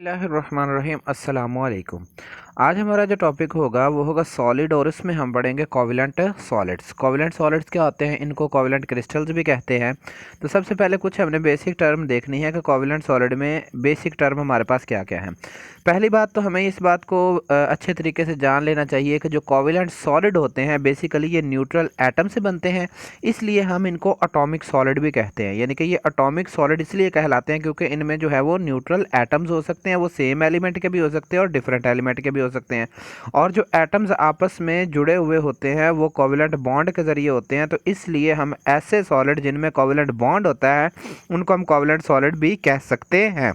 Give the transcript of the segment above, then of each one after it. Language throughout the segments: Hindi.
बिस्मिल्लाहिर्रहमानिर्रहीम अस्सलामुअलैकुम। आज हमारा जो टॉपिक होगा वो होगा सॉलिड और इसमें हम पढ़ेंगे कोवलेंट सॉलिड्स। कोवलेंट सॉलिड्स क्या होते हैं, इनको कोवलेंट क्रिस्टल्स भी कहते हैं। तो सबसे पहले कुछ हमने बेसिक टर्म देखनी है कि कोवलेंट सॉलिड में बेसिक टर्म हमारे पास क्या क्या है। पहली बात तो हमें इस बात को अच्छे तरीके से जान लेना चाहिए कि जो कोवलेंट सॉलिड होते हैं बेसिकली ये न्यूट्रल एटम से बनते हैं, इसलिए हम इनको एटॉमिक सॉलिड भी कहते हैं। यानी कि ये एटॉमिक सॉलिड इसलिए कहलाते हैं क्योंकि इनमें जो है वो न्यूट्रल एटम्स हो सकते हैं, वो सेम एलिमेंट के भी हो सकते हैं और डिफरेंट एलिमेंट के भी हो सकते हैं। और जो एटम्स आपस में जुड़े हुए होते हैं वो कोवलेंट बॉन्ड के ज़रिए होते हैं, तो इसलिए हम ऐसे सॉलिड जिनमें कोवलेंट बॉन्ड होता है उनको हम कोवलेंट सॉलिड भी कह सकते हैं।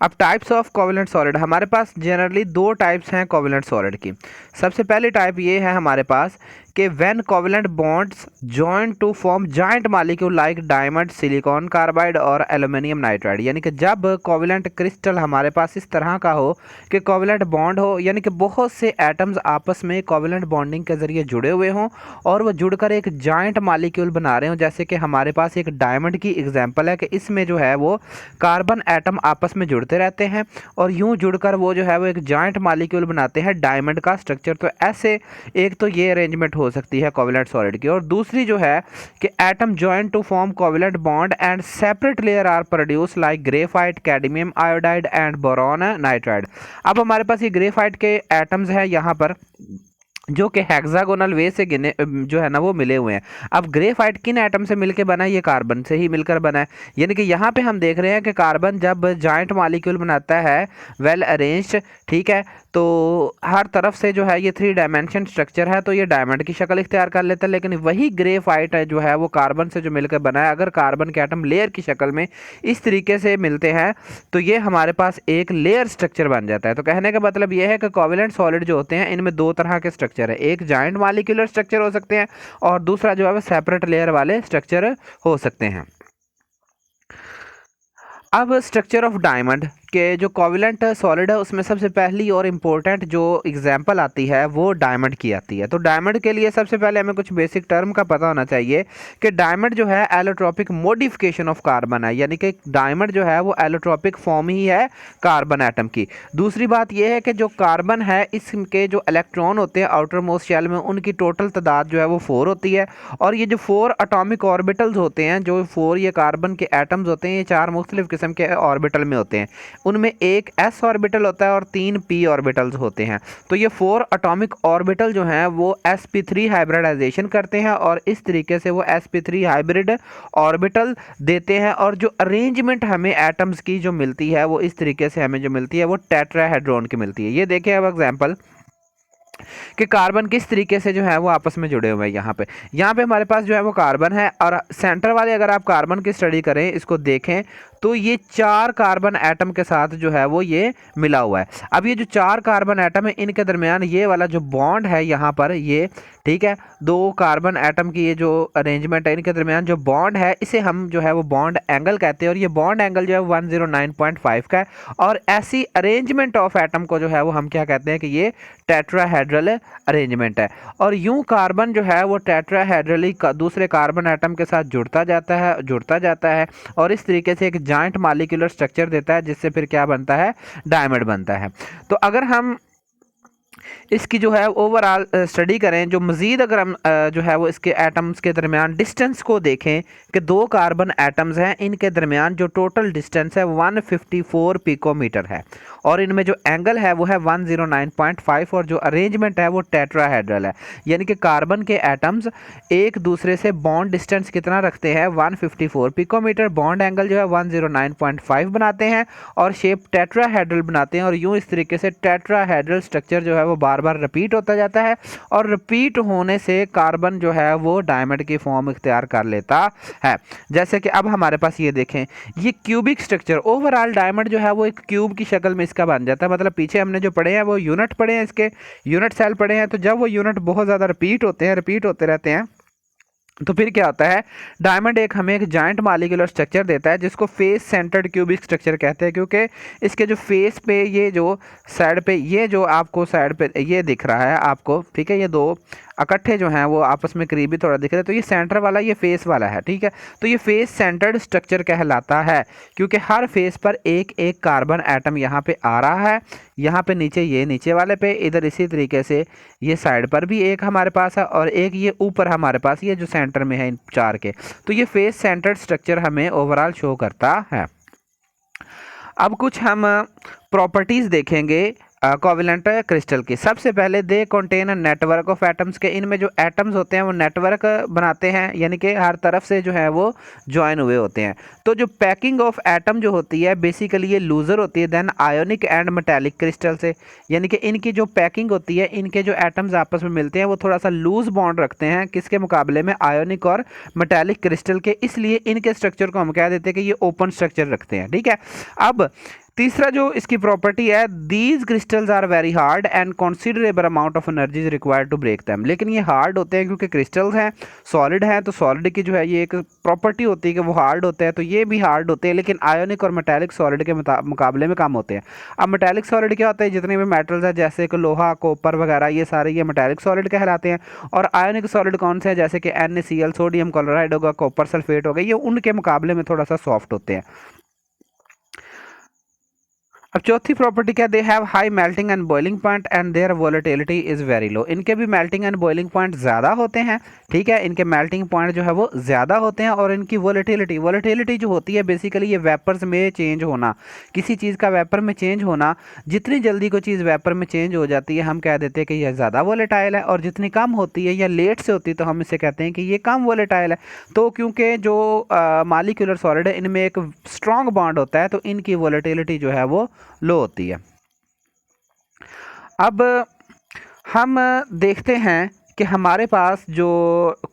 अब टाइप्स ऑफ कोवलेंट सॉलिड हमारे पास जनरली दो टाइप्स हैं कोवलेंट सॉलिड की। सबसे पहली टाइप ये है हमारे पास कि when covalent bonds join to form giant molecule like diamond, silicon carbide और एल्यूमिनियम नाइट्राइड। यानी कि जब कोवलेंट क्रिस्टल हमारे पास इस तरह का हो कि कोवलेंट बॉन्ड हो, यानी कि बहुत से एटम्स आपस में कोवलेंट बॉन्डिंग के ज़रिए जुड़े हुए हों और वो जुड़कर एक जॉइंट मॉलिक्यूल बना रहे हों। जैसे कि हमारे पास एक डायमंड की एग्जांपल है कि इसमें जो है वो कार्बन एटम आपस में जुड़ते रहते हैं और यूं जुड़कर वो जो है वो एक जॉइंट मॉलिक्यूल बनाते हैं डायमंड का स्ट्रक्चर। तो ऐसे एक तो ये अरेंजमेंट हो सकती है कोवलेंट सॉलिड की, और दूसरी जो है कि atom join to form covalent bond and separate layer are produce like graphite, cadmium iodide and boron nitride. अब हमारे पास ये ग्रेफाइट के एटम्स हैं यहाँ पर जो कि हेक्सागोनल वे से गिने जो है ना वो मिले हुए हैं। अब ग्रेफाइट किन एटम से मिलकर बना है, ये कार्बन से ही मिलकर बना है। यानी कि यहाँ पे हम देख रहे हैं कि कार्बन जब जॉइंट मॉलिक्यूल बनाता है वेल अरेंज्ड, ठीक है, तो हर तरफ से जो है ये 3 डायमेंशन स्ट्रक्चर है, तो ये डायमंड की शक्ल इख्तियार कर लेता है। लेकिन वही ग्रेफाइट है जो है वो कार्बन से जो मिलकर बना है, अगर कार्बन के एटम लेयर की शक्ल में इस तरीके से मिलते हैं तो ये हमारे पास एक लेयर स्ट्रक्चर बन जाता है। तो कहने का मतलब ये है कि कोवलेंट सॉलिड जो होते हैं इनमें दो तरह के स्ट्रक्चर है, एक जॉइंट मॉलिक्यूलर स्ट्रक्चर हो सकते हैं और दूसरा जो है वो सेपरेट लेयर वाले स्ट्रक्चर हो सकते हैं। अब स्ट्रक्चर ऑफ डायमंड के जो कोवलेंट सॉलिड है उसमें सबसे पहली और इम्पोर्टेंट जो एग्जांपल आती है वो डायमंड की आती है। तो डायमंड के लिए सबसे पहले हमें कुछ बेसिक टर्म का पता होना चाहिए कि डायमंड जो है एलोट्रोपिक मॉडिफिकेशन ऑफ कार्बन है, यानी कि डायमंड जो है वो एलोट्रोपिक फॉर्म ही है कार्बन एटम की। दूसरी बात यह है कि जो कार्बन है इसके जो इलेक्ट्रॉन होते हैं आउटर मोस्ट शेल में उनकी टोटल तादाद जो है वो 4 होती है, और ये जो 4 एटॉमिक ऑर्बिटल्स होते हैं, जो 4 ये कार्बन के एटम्स होते हैं, ये 4 मुख्तलिफ किस्म के ऑर्बिटल में होते हैं। उनमें एक s ऑर्बिटल होता है और 3 p ऑर्बिटल्स होते हैं। तो ये 4 एटॉमिक ऑर्बिटल जो हैं वो sp3 हाइब्रिडाइजेशन करते हैं और इस तरीके से वो sp3 हाइब्रिड ऑर्बिटल देते हैं। और जो अरेंजमेंट हमें एटम्स की जो मिलती है वो इस तरीके से हमें जो मिलती है वो टेट्राहेड्रॉन की मिलती है। ये देखिए अब एग्जांपल कि कार्बन किस तरीके से जो है वो आपस में जुड़े हुए हैं। यहाँ पे हमारे पास जो है वो कार्बन है और सेंटर वाले अगर आप कार्बन की स्टडी करें, इसको देखें तो ये 4 कार्बन एटम के साथ जो है वो ये मिला हुआ है। अब ये जो 4 कार्बन एटम है इनके दरमियान ये वाला जो बॉन्ड है यहाँ पर ये, ठीक है, 2 कार्बन एटम की ये जो अरेंजमेंट है इनके दरमियान जो बॉन्ड है इसे हम जो है वो बॉन्ड एंगल कहते हैं, और ये बॉन्ड एंगल जो है 109.5 का है। और ऐसी अरेंजमेंट ऑफ एटम को जो है वो हम क्या कहते हैं कि ये टेट्राहेड्रल अरेंजमेंट है। और यूं कार्बन जो है वो टेट्राहेड्रली दूसरे कार्बन एटम के साथ जुड़ता जाता है और इस तरीके से एक जॉइंट मॉलिक्यूलर स्ट्रक्चर देता है, जिससे फिर क्या बनता है, डायमंड बनता है। तो अगर हम इसकी जो है ओवरऑल स्टडी करें, जो मज़ीद अगर हम जो है वो इसके एटम्स के दरमियान डिस्टेंस को देखें कि 2 कार्बन एटम्स हैं, इनके दरमियान जो टोटल डिस्टेंस है 154 पिकोमीटर है और इनमें जो एंगल है वो है 109.5 और जो अरेंजमेंट है वो टेट्राहेड्रल है। यानी कि कार्बन के एटम्स एक दूसरे से बॉन्ड डिस्टेंस कितना रखते हैं, 154 पिकोमीटर, बॉन्ड एंगल जो है 109.5 बनाते हैं और शेप टेट्राहेड्रल बनाते हैं। और यूँ इस तरीके से टेट्राहेड्रल स्ट्रक्चर जो है वो बार बार रिपीट होता जाता है और रिपीट होने से कार्बन जो है वो डायमंड की फॉर्म इख्तियार कर लेता है। जैसे कि अब हमारे पास ये देखें, ये क्यूबिक स्ट्रक्चर, ओवरऑल डायमंड जो है वो एक क्यूब की शक्ल में इसका बन जाता है। मतलब पीछे हमने जो पढ़े हैं वो यूनिट पढ़े हैं, इसके यूनिट सेल पढ़े हैं। तो जब वो यूनिट बहुत ज़्यादा रिपीट होते रहते हैं तो फिर क्या होता है, डायमंड हमें एक जॉइंट मॉलिक्यूलर स्ट्रक्चर देता है जिसको फेस सेंटर्ड क्यूबिक स्ट्रक्चर कहते हैं, क्योंकि इसके जो फेस पे ये जो साइड पे ये जो आपको साइड पे ये दिख रहा है आपको, ठीक है, ये 2 इकट्ठे जो हैं वो आपस में करीबी थोड़ा दिख रहे हैं, तो ये सेंटर वाला ये फेस वाला है, ठीक है। तो ये फेस सेंटर्ड स्ट्रक्चर कहलाता है, क्योंकि हर फेस पर एक एक कार्बन एटम यहाँ पे आ रहा है, यहाँ पे नीचे ये नीचे वाले पे, इधर इसी तरीके से ये साइड पर भी एक हमारे पास है, और एक ये ऊपर हमारे पास ये जो सेंटर में है इन चार के। तो ये फेस सेंटर्ड स्ट्रक्चर हमें ओवरऑल शो करता है। अब कुछ हम प्रॉपर्टीज़ देखेंगे कोवेलेंट क्रिस्टल की। सबसे पहले they contain network of atoms के, इनमें जो एटम्स होते हैं वो नेटवर्क बनाते हैं, यानी कि हर तरफ से जो है वो ज्वाइन हुए होते हैं। तो जो पैकिंग ऑफ एटम जो होती है बेसिकली ये लूजर होती है than ionic and metallic crystal से, यानी कि इनकी जो पैकिंग होती है, इनके जो एटम्स आपस में मिलते हैं वो थोड़ा सा लूज बॉन्ड रखते हैं, किसके मुकाबले में, आयोनिक और मेटालिक क्रिस्टल के, इसलिए इनके स्ट्रक्चर को हम कह देते हैं कि ये ओपन स्ट्रक्चर रखते हैं, ठीक है। अब तीसरा जो इसकी प्रॉपर्टी है, these crystals are very hard and considerable amount of energy is required to break them. लेकिन ये हार्ड होते हैं क्योंकि क्रिस्टल्स हैं, सॉलिड हैं, तो सॉलिड की जो है ये एक प्रॉपर्टी होती है कि वो हार्ड होते हैं, तो ये भी हार्ड होते हैं, लेकिन आयोनिक और मेटालिक सॉलिड के मुकाबले में कम होते हैं। अब मेटालिक सॉलिड क्या होता है, जितने भी मेटल्स हैं जैसे कि लोहा, कॉपर वगैरह, ये सारे ये मेटालिक सॉलिड कहलाते हैं। और आयोनिक सॉलिड कौन से हैं, जैसे कि NaCl, सोडियम क्लोराइड होगा, कॉपर सल्फेट होगा, ये उनके मुकाबले में थोड़ा सा सॉफ्ट होते हैं। अब चौथी प्रॉपर्टी क्या, they have high melting and boiling point and their volatility is very low. इनके भी मेल्टिंग एंड बॉइलिंग पॉइंट ज़्यादा होते हैं, ठीक है, इनके मेल्टिंग पॉइंट जो है वो ज़्यादा होते हैं, और इनकी वोलेटिलिटी जो होती है बेसिकली ये वेपर्स में चेंज होना, किसी चीज़ का वेपर में चेंज होना, जितनी जल्दी कोई चीज़ वेपर में चेंज हो जाती है हम कह देते हैं कि यह ज़्यादा वोलेटाइल है, और जितनी कम होती है या लेट से होती है तो हम इसे कहते हैं कि ये कम वोलेटाइल है। तो क्योंकि जो मॉलिक्यूलर सॉलिड है इनमें एक स्ट्रॉन्ग बॉन्ड होता है, तो इनकी वोलेटिलिटी जो है वो लो होती है। अब हम देखते हैं कि हमारे पास जो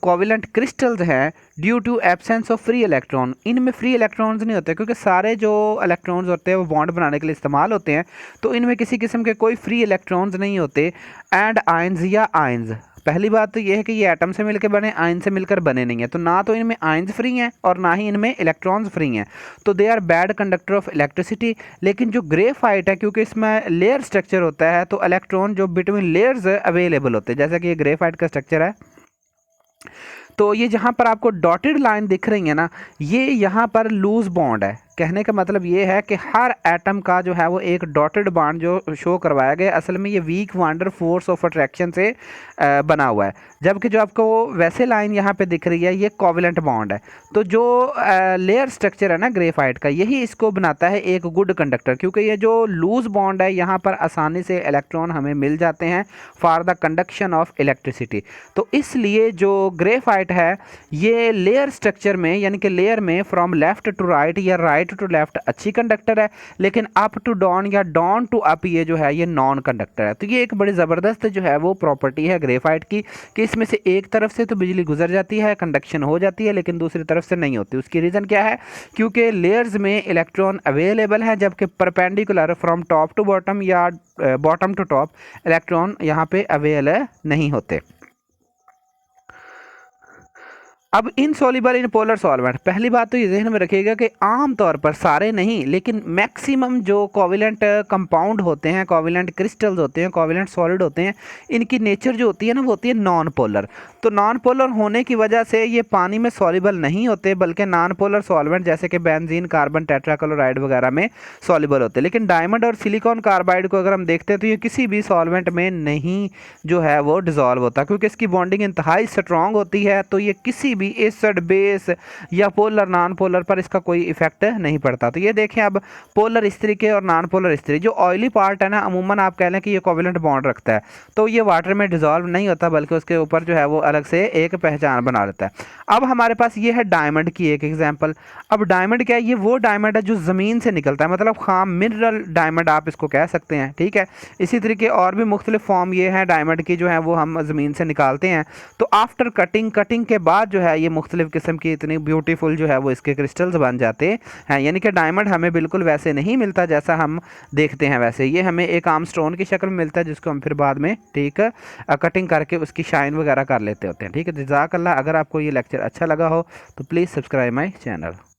कोवेलेंट क्रिस्टल्स हैं, due to absence of free electron, इनमें फ्री इलेक्ट्रॉन्स नहीं होते, क्योंकि सारे जो इलेक्ट्रॉन्स होते हैं वो बॉन्ड बनाने के लिए इस्तेमाल होते हैं, तो इनमें किसी किस्म के कोई फ्री इलेक्ट्रॉन्स नहीं होते। एंड आयंस या आयंस, पहली बात तो ये है कि ये एटम से मिलकर बने, आयन से मिलकर बने नहीं है, तो ना तो इनमें आयंस फ्री हैं और ना ही इनमें इलेक्ट्रॉन्स फ्री हैं, तो they are bad conductor of electricity. लेकिन जो ग्रेफाइट है, क्योंकि इसमें लेयर स्ट्रक्चर होता है, तो इलेक्ट्रॉन जो बिटवीन लेयर्स अवेलेबल होते हैं, जैसा कि ये ग्रेफाइट का स्ट्रक्चर है। तो ये जहाँ पर आपको डॉटेड लाइन दिख रही है ना, ये यहाँ पर लूज बॉन्ड है। कहने का मतलब ये है कि हर एटम का जो है वो एक डॉटेड बॉन्ड जो शो करवाया गया, असल में ये weak van der force of attraction से बना हुआ है, जबकि जो आपको वैसे लाइन यहाँ पे दिख रही है ये कोवेलेंट बॉन्ड है। तो जो लेयर स्ट्रक्चर है ना ग्रेफाइट का, यही इसको बनाता है एक गुड कंडक्टर, क्योंकि ये जो लूज बॉन्ड है यहाँ पर आसानी से इलेक्ट्रॉन हमें मिल जाते हैं for the conduction of electricity. तो इसलिए जो ग्रेफाइट है ये लेयर स्ट्रक्चर में, यानी कि लेयर में फ्रॉम लेफ्ट टू राइट या राइट टू लेफ्ट अच्छी कंडक्टर है, लेकिन अप टू डाउन या डाउन टू अप ये जो है ये नॉन कंडक्टर है। तो ये एक बड़ी ज़बरदस्त जो है वो प्रॉपर्टी है ग्रेफाइट की, कि इसमें से एक तरफ से तो बिजली गुजर जाती है, कंडक्शन हो जाती है, लेकिन दूसरी तरफ से नहीं होती। उसकी रीज़न क्या है, क्योंकि लेयर्स में इलेक्ट्रॉन अवेलेबल है, जबकि perpendicular from top to bottom या बॉटम टू टॉप इलेक्ट्रॉन यहाँ पे अवेलेबल नहीं होते। अब इनसॉल्युबल इन पोलर सॉल्वेंट, पहली बात तो ये ध्यान में रखिएगा कि आम तौर पर सारे नहीं, लेकिन मैक्सिमम जो कोवेलेंट कंपाउंड होते हैं, कोवेलेंट क्रिस्टल्स होते हैं, कोवेलेंट सॉलिड होते हैं, इनकी नेचर जो होती है ना वो होती है नॉन पोलर। तो नॉन पोलर होने की वजह से ये पानी में सॉल्युबल नहीं होते, बल्कि नॉन पोलर सॉल्वेंट जैसे कि बेंजीन, कार्बन टेट्राक्लोराइड वगैरह में सॉल्युबल होते हैं। लेकिन डायमंड और सिलिकॉन कार्बाइड को अगर हम देखते हैं तो ये किसी भी सॉल्वेंट में नहीं जो है वो डिजॉल्व होता, क्योंकि इसकी बॉन्डिंग इंतहाई स्ट्रॉन्ग होती है, तो ये किसी भी एसिड, बेस या पोलर, नॉन पोलर पर इसका कोई इफेक्ट नहीं पड़ता। तो ये देखें, अब पोलर इस तरीके और नॉन पोलर इस तरीके, जो ऑयली पार्ट है ना अमूमन आप कह लें कि ये कोवेलेंट बॉन्ड रखता है, तो ये वाटर में डिजॉल्व नहीं होता, बल्कि उसके ऊपर जो है वो अलग से एक पहचान बना लेता है। अब हमारे पास ये है डायमंड की एक एग्जाम्पल। अब डायमंड क्या है, ये वो डायमंड है जो ज़मीन से निकलता है, मतलब खाम मिनरल डायमंड आप इसको कह सकते हैं, ठीक है। इसी तरीके और भी मुख्तलिफ फॉर्म ये है डायमंड की जो है वो हम ज़मीन से निकालते हैं। तो आफ्टर कटिंग के बाद जो है ये मुख्तलिफ किस्म की इतनी ब्यूटीफुल जो है वो इसके क्रिस्टल्स बन जाते हैं, यानी कि डायमंड हमें बिल्कुल वैसे नहीं मिलता जैसा हम देखते हैं, वैसे ये हमें एक आम स्टोन की शक्ल में मिलता है, जिसको हम फिर बाद में ठीक कटिंग करके उसकी शाइन वगैरह कर लेते होते हैं, ठीक है। जज़ाकल्लाह। अगर आपको ये लेक्चर अच्छा लगा हो तो प्लीज़ सब्सक्राइब माई चैनल।